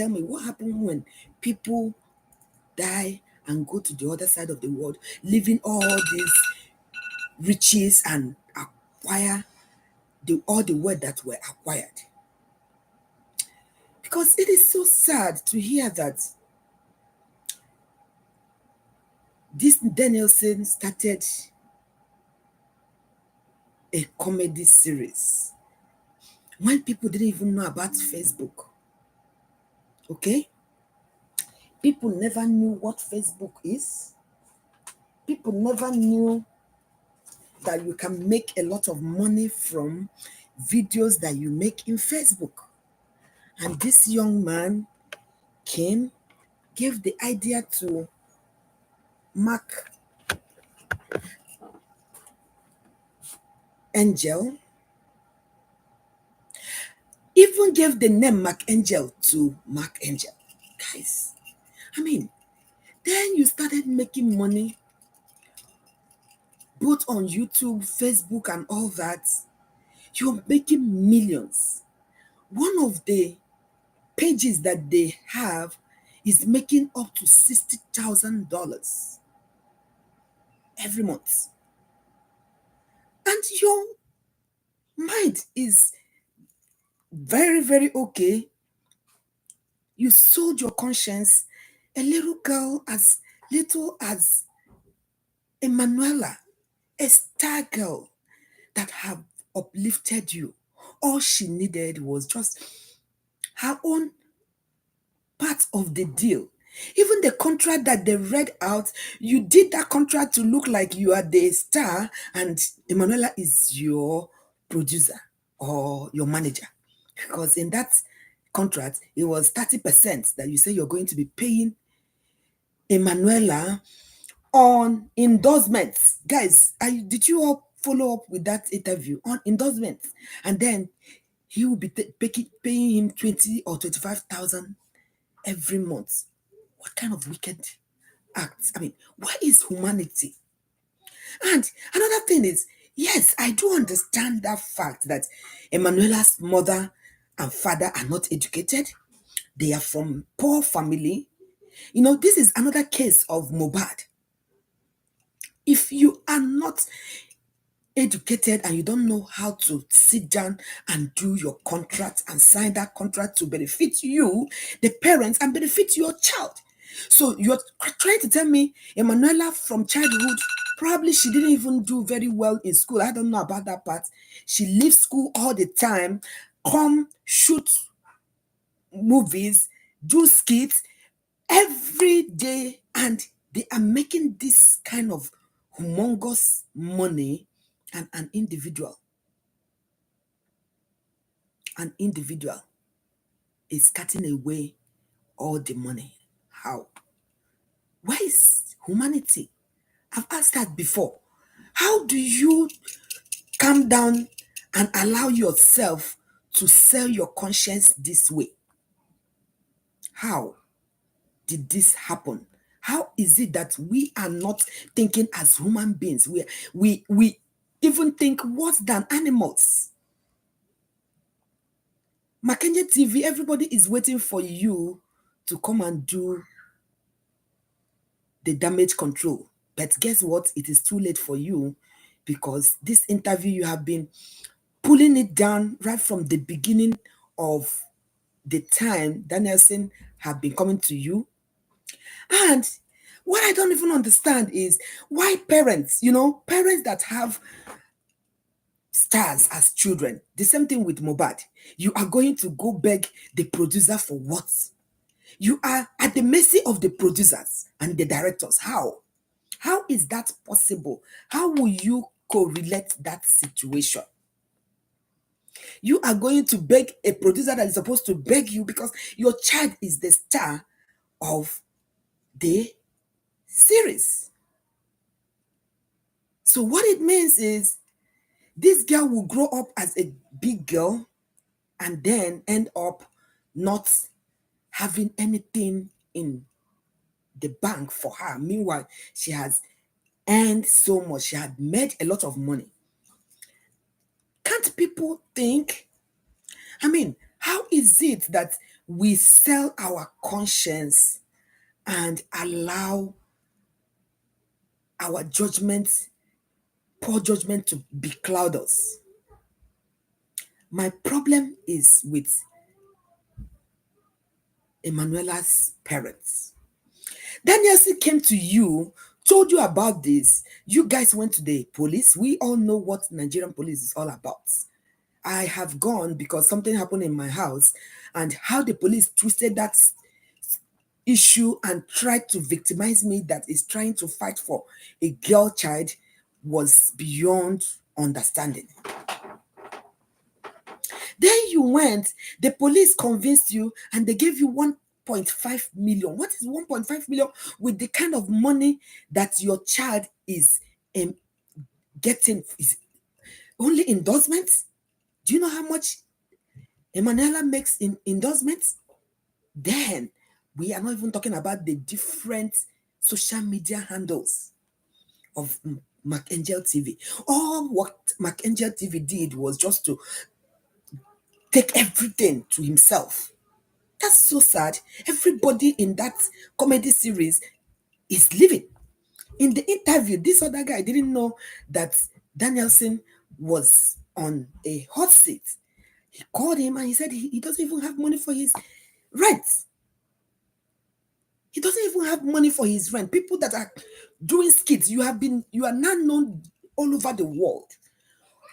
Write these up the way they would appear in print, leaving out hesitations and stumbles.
tell me what happens when people die and go to the other side of the world, leaving all these riches and acquire all the wealth that were acquired. Because it is so sad to hear that this Denilson started a comedy series when people didn't even know about Facebook. Okay? People never knew what Facebook is. People never knew that you can make a lot of money from videos that you make in Facebook. And this young man came, gave the idea to Mark Angel, even gave the name Mark Angel to Mark Angel. Guys, I mean, then you started making money both on YouTube, Facebook, and all that. You're making millions. One of the pages that they have is making up to $60,000 every month. And your mind is very, very okay. You sold your conscience. A little girl as little as Emmanuella, a star girl that have uplifted you. All she needed was just her own part of the deal. Even the contract that they read out, you did that contract to look like you are the star and Emmanuella is your producer or your manager. Because in that contract, it was 30% that you say you're going to be paying Emmanuella on endorsements. Guys, did you all follow up with that interview on endorsements? And then he will be paying him 20 or 25,000 every month. What kind of wicked acts? I mean, what is humanity? And another thing is, yes, I do understand that fact that Emmanuella's mother and father are not educated. They are from poor family. You know, this is another case of Mohbad. If you are not educated and you don't know how to sit down and do your contract and sign that contract to benefit you, the parents, and benefit your child. So you're trying to tell me Emmanuella from childhood, probably she didn't even do very well in school. I don't know about that part. She leaves school all the time, come shoot movies, do skits every day, and they are making this kind of humongous money. And an individual is cutting away all the money. How? Where is humanity? I've asked that before. How do you calm down and allow yourself to sell your conscience this way? How did this happen? How is it that we are not thinking as human beings? We even think worse than animals. Angel TV, everybody is waiting for you to come and do the damage control. But guess what? It is too late for you, because this interview, you have been pulling it down right from the beginning of the time Denilson have been coming to you. And what I don't even understand is why parents, parents that have stars as children, the same thing with Mohbad, you are going to go beg the producer for what? You are at the mercy of the producers and the directors. How? How is that possible? How will you correlate that situation? You are going to beg a producer that is supposed to beg you because your child is the star of the series. So what it means is this girl will grow up as a big girl and then end up not having anything in the bank for her. Meanwhile, she has earned so much. She had made a lot of money. Can't people think? I mean, how is it that we sell our conscience and allow our judgment, poor judgment, to becloud us. My problem is with Emmanuella's parents. Denilson came to you, told you about this. You guys went to the police. We all know what Nigerian police is all about. I have gone because something happened in my house, and how the police twisted that issue and tried to victimize me, that is trying to fight for a girl child, was beyond understanding. Then you went, the police convinced you, and they gave you 1.5 million. What is 1.5 million with the kind of money that your child is getting? Is only endorsements? Do you know how much Emmanuella makes in endorsements? Then we are not even talking about the different social media handles of Angel TV. All what Angel TV did was just to take everything to himself. That's so sad. Everybody in that comedy series is leaving. In the interview, this other guy didn't know that Denilson was on a hot seat. He called him and he said he doesn't even have money for his rent. He doesn't even have money for his rent. People that are doing skits, you are now known all over the world.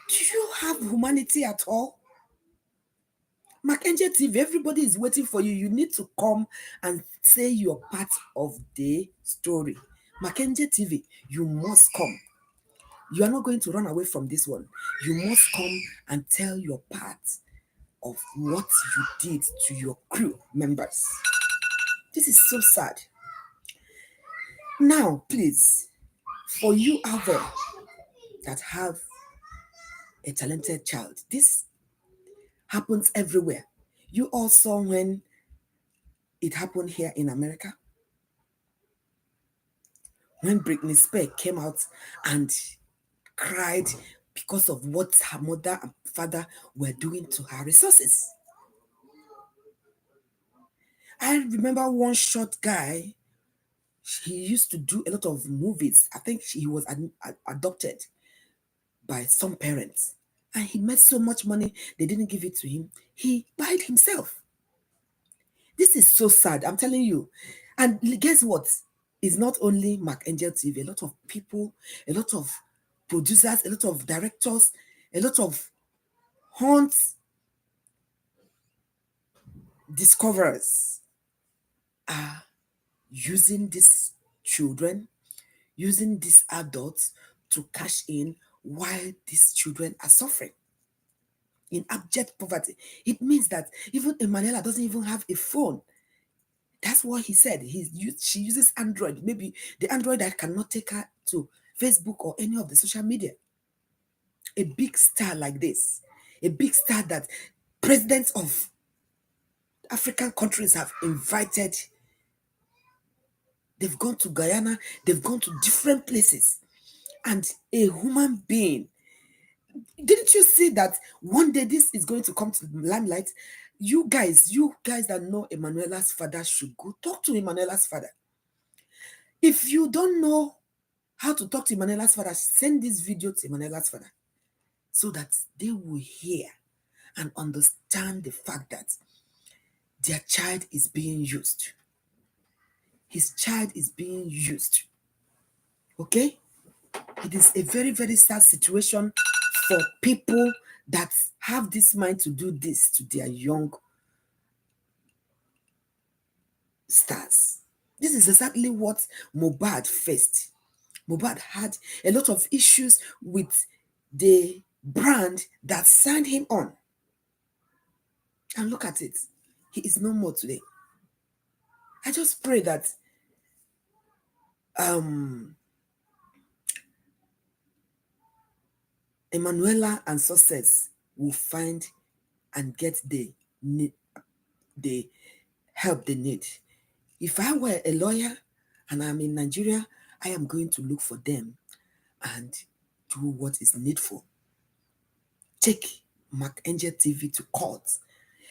Do you have humanity at all? Angel TV, everybody is waiting for you. You need to come and say you're part of the story. Angel TV, you must come. You are not going to run away from this one. You must come and tell your part of what you did to your crew members. This is so sad. Now, please, for you out there that have a talented child, this happens everywhere. You all saw when it happened here in America, when Britney Spears came out and cried because of what her mother and father were doing to her resources. I remember one short guy, he used to do a lot of movies. I think he was adopted by some parents. And he made so much money, they didn't give it to him. He bought himself. This is so sad, I'm telling you. And guess what? It's not only Angel TV. A lot of people, a lot of producers, a lot of directors, a lot of hunt discoverers are using these children, using these adults to cash in while these children are suffering in abject poverty. It means that even Emmanuella doesn't even have a phone. That's what he said. She uses Android, maybe the Android that cannot take her to Facebook or any of the social media. A big star like this, a big star that presidents of African countries have invited. They've gone to Guyana, they've gone to different places. And a human being, didn't you see that one day this is going to come to the limelight? You guys that know Emmanuella's father should go talk to Emmanuella's father. If you don't know how to talk to Emmanuella's father, send this video to Emmanuella's father so that they will hear and understand the fact that their child is being used. His child is being used. Okay? It is a very, very sad situation for people that have this mind to do this to their young stars. This is exactly what Mohbad faced. Mohbad had a lot of issues with the brand that signed him on. And look at it. He is no more today. I just pray that Emmanuella and Success will find and get the help they need. If I were a lawyer and I'm in Nigeria, I am going to look for them and do what is needful. Take Angel TV to court.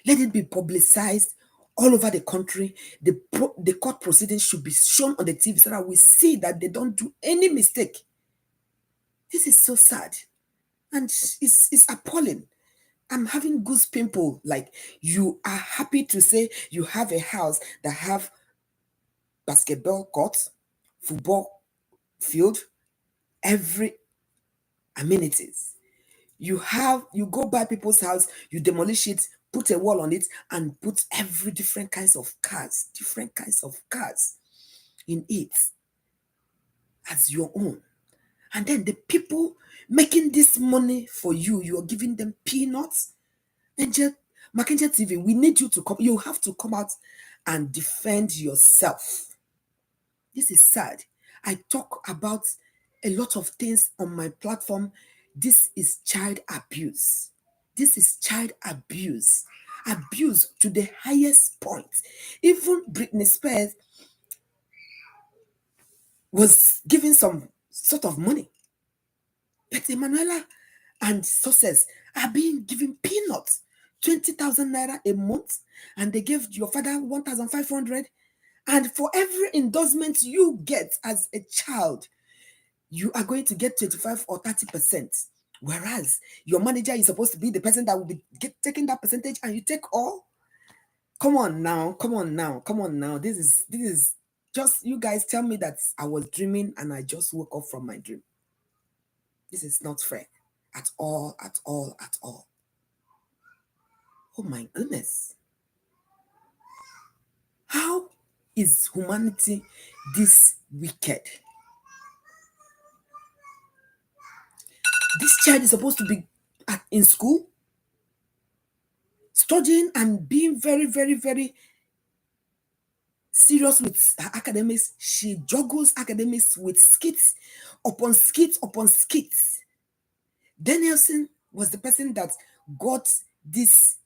Let it be publicized all over the country. The court proceedings should be shown on the TV so that we see that they don't do any mistake. This is so sad, and it's appalling. I'm having goose pimple. Like, you are happy to say you have a house that have basketball court, football field, every amenities. You go by people's house, you demolish it, put a wall on it, and put every different kinds of cars in it as your own. And then the people making this money for you, you're giving them peanuts. Angel, Angel TV, we need you to come. You have to come out and defend yourself. This is sad. I talk about a lot of things on my platform. This is child abuse. This is child abuse. Abuse to the highest point. Even Britney Spears was given some sort of money. But Emmanuella and Success are being given peanuts. 20,000 naira a month. And they gave your father 1,500. And for every endorsement you get as a child, you are going to get 25 or 30%. Whereas your manager is supposed to be the person that will be taking that percentage, and you take all. Come on now, come on now, come on now. This is just, you guys tell me that I was dreaming and I just woke up from my dream. This is not fair at all, at all, at all. Oh my goodness. How is humanity this wicked? This child is supposed to be in school, studying and being very, very, very serious with her academics. She juggles academics with skits upon skits upon skits. Denilson was the person that got this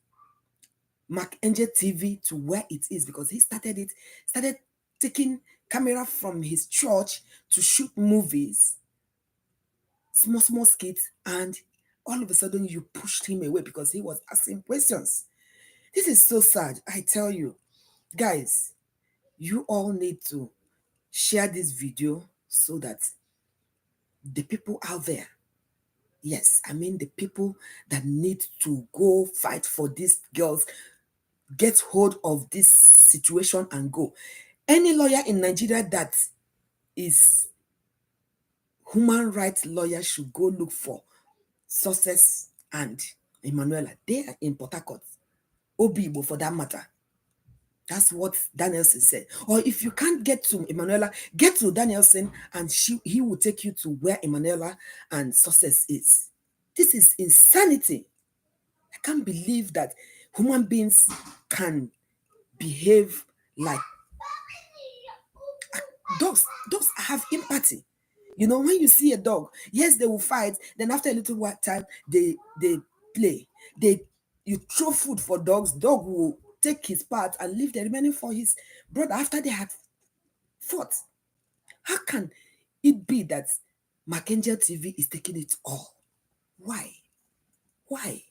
Angel TV to where it is, because he started taking camera from his church to shoot movies, small skits, and all of a sudden you pushed him away because he was asking questions. This is so sad, I tell you. Guys, you all need to share this video so that the people out there, yes, I mean the people that need to go fight for these girls, get hold of this situation and go. Any lawyer in Nigeria that is human rights lawyer should go look for Success and Emmanuella. They are in Port Harcourt, Obibo for that matter. That's what Denilson said. Or if you can't get to Emmanuella, get to Denilson and he will take you to where Emmanuella and Success is. This is insanity. I can't believe that human beings can behave like dogs. Dogs have empathy. You know, when you see a dog, yes, they will fight. Then after a little while time, they play. You throw food for dogs. Dog will take his part and leave the remaining for his brother after they had fought. How can it be that Angel TV is taking it all? Why? Why?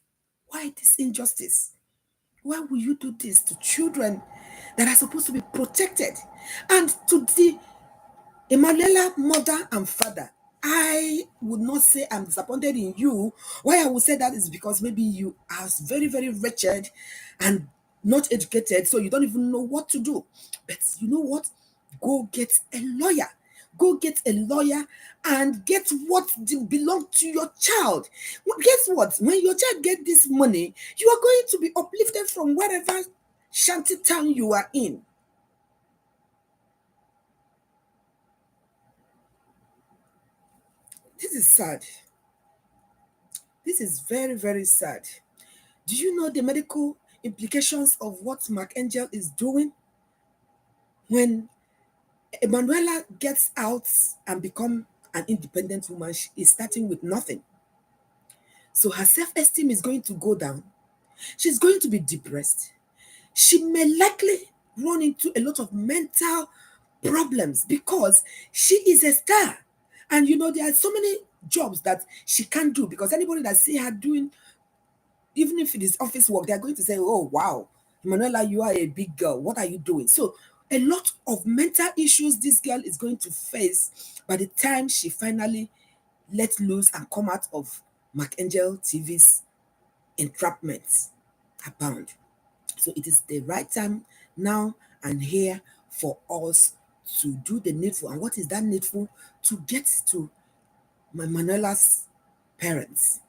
Why this injustice? Why will you do this to children that are supposed to be protected? And to the Emmanuella mother and father, I would not say I'm disappointed in you. Why I would say that is because maybe you are very, very wretched and not educated, so you don't even know what to do. But you know what? Go get a lawyer. Go get a lawyer and get what belongs to your child. Well, guess what? When your child get this money, you are going to be uplifted from wherever shanty town you are in. This is sad. This is very, very sad. Do you know the medical implications of what Angel is doing? When Emmanuella gets out and become an independent woman, she is starting with nothing. So her self-esteem is going to go down. She's going to be depressed. She may likely run into a lot of mental problems because she is a star. And you know, there are so many jobs that she can't do because anybody that see her doing, even if it is office work, they're going to say, oh, wow, Emmanuella, you are a big girl. What are you doing? So a lot of mental issues this girl is going to face by the time she finally let loose and come out of Angel TV's entrapment abound. So it is the right time now and here for us to do the needful. And what is that needful? To get to Manuela's parents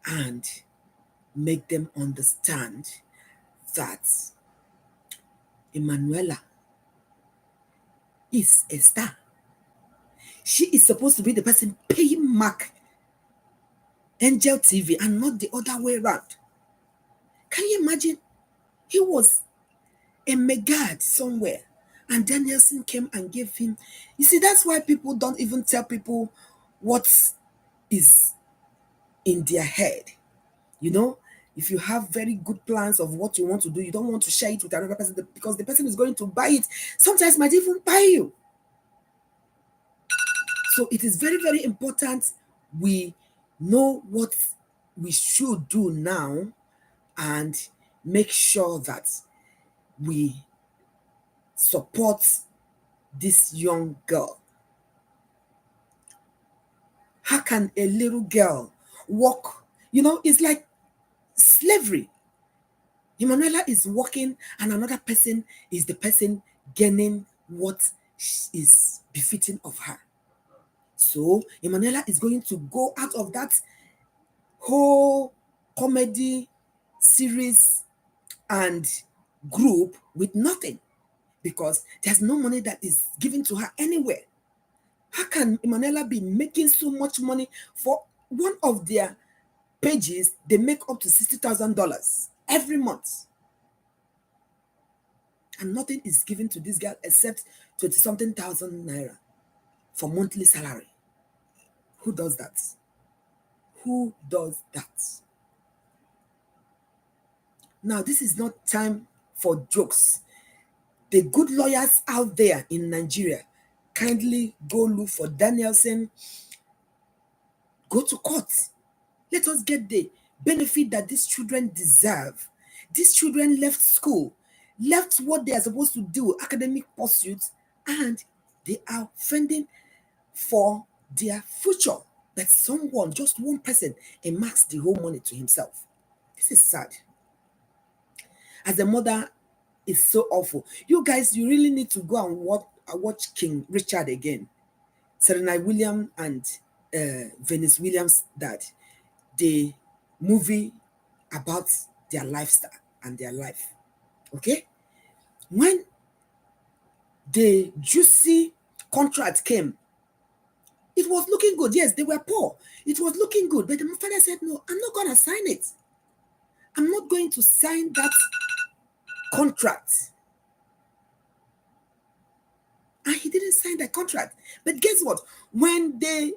and make them understand that Emmanuella is a star. She is supposed to be the person paying Angel TV and not the other way around. Can you imagine? He was a megad somewhere, and Denilson came and gave him. You see, that's why people don't even tell people what is in their head. You know, if you have very good plans of what you want to do, you don't want to share it with another person because the person is going to buy it. Sometimes might even buy you. So it is very, very important we know what we should do now and make sure that we support this young girl. How can a little girl walk? You know, it's like slavery. Emmanuella is working, and another person is the person gaining what is befitting of her. So Emmanuella is going to go out of that whole comedy series and group with nothing because there's no money that is given to her anywhere. How can Emmanuella be making so much money for one of their pages? They make up to $60,000 every month. And nothing is given to this girl except 20 something thousand naira for monthly salary. Who does that? Who does that? Now, this is not time for jokes. The good lawyers out there in Nigeria, kindly go look for Denilson. Go to court. Let us get the benefit that these children deserve. These children left school, left what they are supposed to do, academic pursuits, and they are fending for their future. That someone, just one person, earmarks the whole money to himself. This is sad. As a mother, it's so awful. You guys, you really need to go and watch King Richard again. Serena Williams and Venus Williams' dad. The movie about their lifestyle and their life. Okay? When the juicy contract came, it was looking good. Yes, they were poor. It was looking good. But the father said, no, I'm not going to sign it. I'm not going to sign that contract. And he didn't sign that contract. But guess what? When the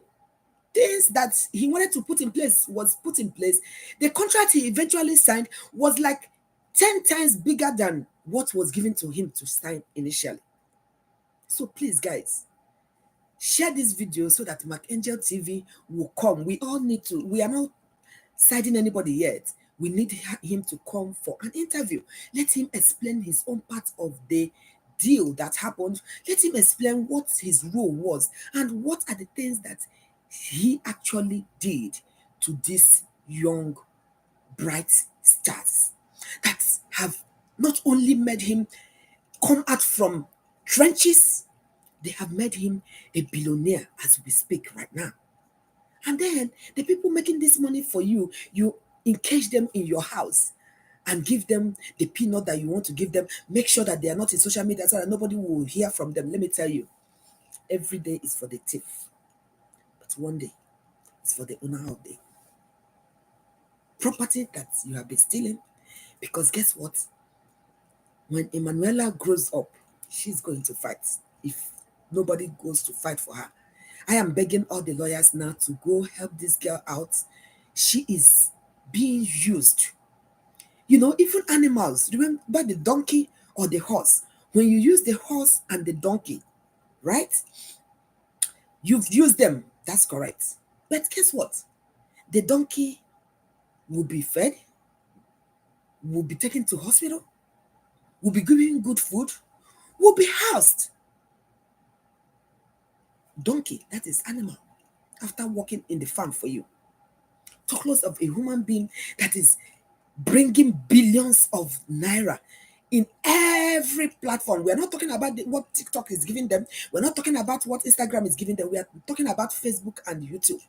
things that he wanted to put in place was put in place, the contract he eventually signed was like 10 times bigger than what was given to him to sign initially. So please, guys, share this video so that Angel TV will come. We all need to. We are not siding anybody yet. We need him to come for an interview. Let him explain his own part of the deal that happened. Let him explain what his role was and what are the things that he actually did to these young, bright stars that have not only made him come out from trenches, they have made him a billionaire as we speak right now. And then the people making this money for you, you encage them in your house and give them the peanut that you want to give them. Make sure that they are not in social media so that nobody will hear from them. Let me tell you, every day is for the thief. But one day is for the owner of the property that you have been stealing. Because guess what? When Emmanuella grows up, she's going to fight. If nobody goes to fight for her, I am begging all the lawyers now to go help this girl out. She is being used. You know, even animals, remember the donkey or the horse. When you use the horse and the donkey, right? You've used them. That's correct. But guess what? The donkey will be fed, will be taken to hospital, will be giving good food, will be housed. Donkey, that is animal, after working in the farm for you. Talk less of a human being that is bringing billions of naira in every platform. We're not talking about what TikTok is giving them. We're not talking about what Instagram is giving them. We are talking about Facebook and YouTube.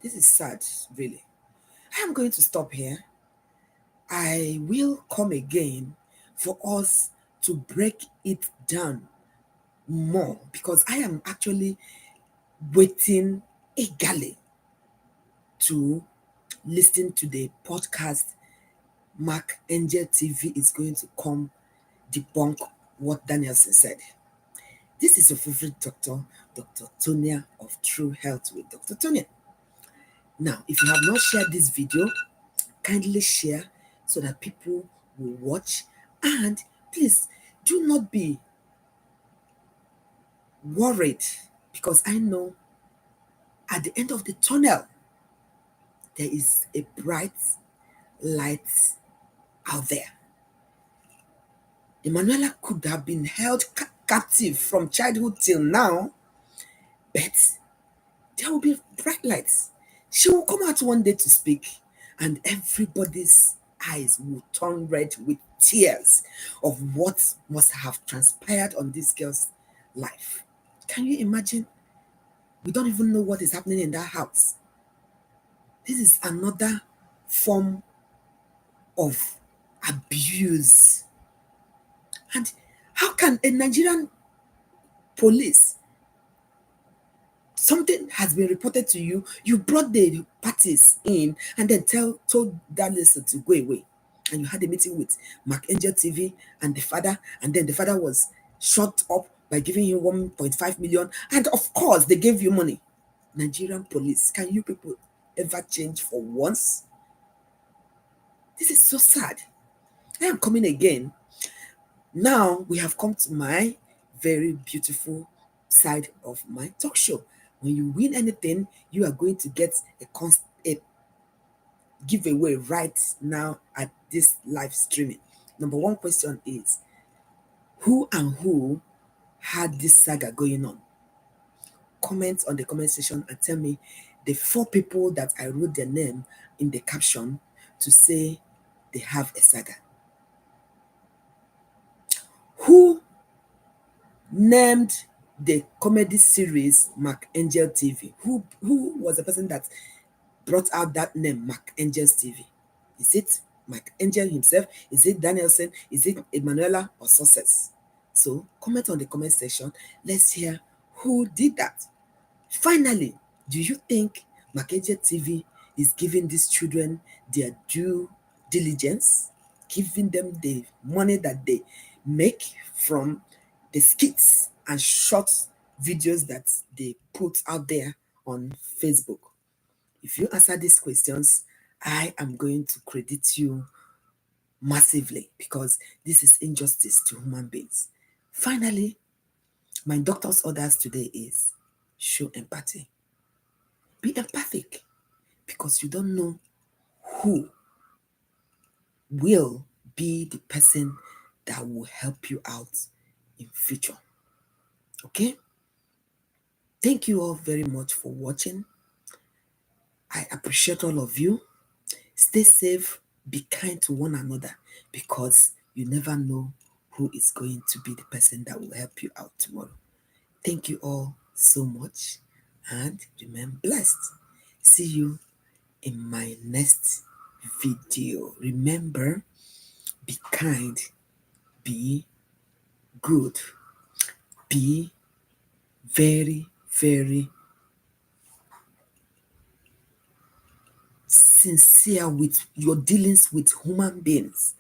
This is sad, really. I am going to stop here. I will come again for us to break it down more because I am actually waiting eagerly to listen to the podcast Mark Angel TV is going to come debunk what Denilson said. This is your favorite doctor, Dr. Tonia of True Health with Dr. Tonia. Now, if you have not shared this video, kindly share so that people will watch. And please do not be worried because I know at the end of the tunnel, there is a bright light out there. Emmanuella could have been held captive from childhood till now, but there will be bright lights. She will come out one day to speak, and everybody's eyes will turn red with tears of what must have transpired on this girl's life. Can you imagine? We don't even know what is happening in that house. This is another form of abuse. And how can a Nigerian police, something has been reported to you, you brought the parties in and then told that listen to go away. And you had a meeting with Mark Angel TV and the father, and then the father was shut up by giving him 1.5 million. And of course, they gave you money. Nigerian police, can you people ever change for once? This is so sad. I am coming again. Now we have come to my very beautiful side of my talk show. When you win anything, you are going to get a giveaway right now at this live streaming. Number one question is, who and who had this saga going on? Comment on the comment section and tell me the 4 people that I wrote their name in the caption to say they have a saga. Who named the comedy series Mark Angel TV? Who was the person that brought out that name, Mark Angel's TV? Is it Mark Angel himself? Is it Denilson? Is it Emmanuella or Success? So comment on the comment section. Let's hear who did that. Finally, do you think Mark Angel TV is giving these children their due diligence, giving them the money that they make from the skits and short videos that they put out there on Facebook? If you answer these questions, I am going to credit you massively because this is injustice to human beings. Finally, my doctor's orders today is show empathy. Be empathic because you don't know who will be the person that will help you out in future. Okay? Thank you all very much for watching. I appreciate all of you. Stay safe, be kind to one another because you never know who is going to be the person that will help you out tomorrow. Thank you all so much and remain blessed. See you in my next video. Remember, be kind, be good, be very, very sincere with your dealings with human beings.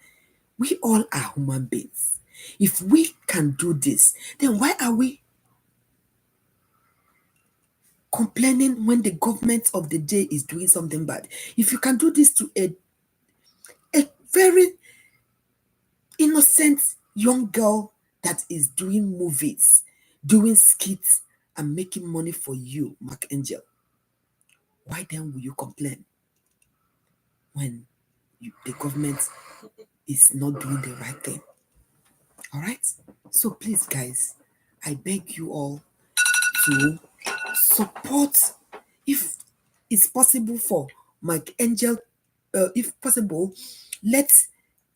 We all are human beings. If we can do this, then why are we complaining when the government of the day is doing something bad? If you can do this to a very innocent young girl that is doing movies, doing skits, and making money for you, Mark Angel, why then will you complain when the government is not doing the right thing. All right? So please, guys, I beg you all to support, if it's possible for Mike Angel, if possible, let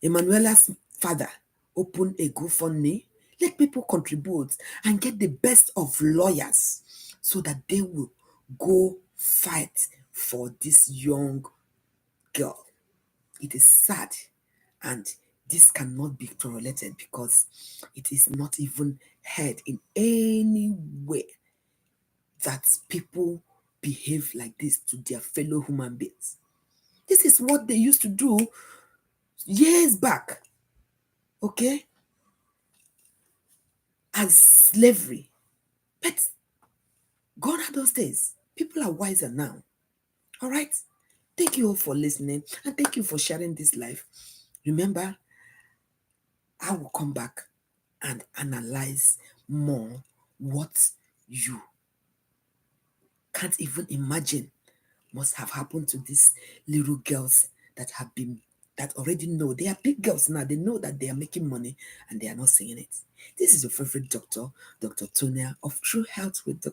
Emmanuella's father open a GoFundMe. Let people contribute and get the best of lawyers so that they will go fight for this young girl. It is sad, and this cannot be tolerated because it is not even heard in any way that people behave like this to their fellow human beings. This is what they used to do years back, okay, as slavery. But gone are those days. People are wiser now. All right? Thank you all for listening and thank you for sharing this life. Remember, I will come back and analyze more what you can't even imagine must have happened to these little girls that have been, that already know they are big girls now. They know that they are making money and they are not saying it. This is your favorite doctor, Dr. Tonia of True Health with Dr.